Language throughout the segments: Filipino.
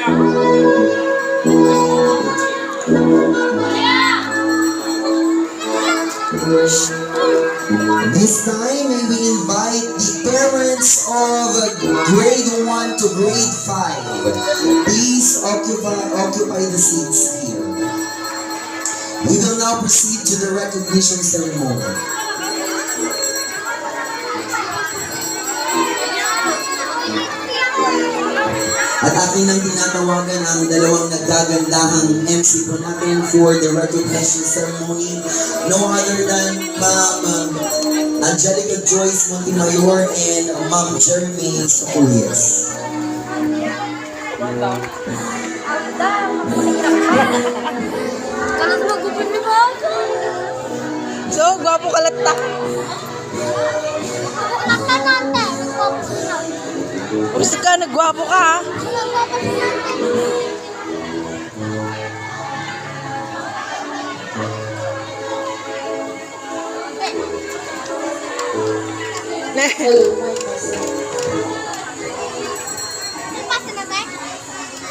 This time, may we invite the parents of grade 1 to grade 5. Please occupy the seats here. We will now proceed to the recognition ceremony. At atin nang tinatawagan ang dalawang nagagandahang MC po natin for the recognition ceremony. No other than Ma'am Angelica Joyce Montemayor and Ma'am Jeremy Socolias. So, gwapo kalata. Gusto ka, nagwapo ka ha?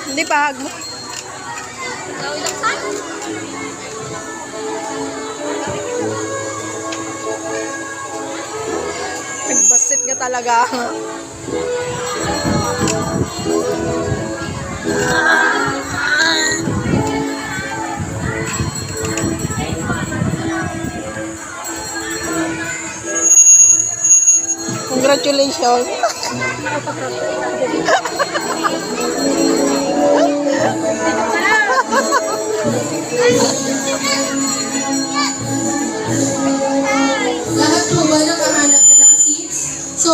Hindi pa. Nagbasit ka talaga. Congratulations. Lahat po ba nakahanap na ng seats? So,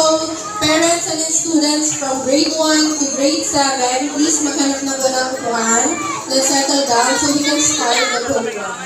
parents and students from grade 1 to grade 7, please maghanap na po ng upuan. Let's settle down so we can start the program.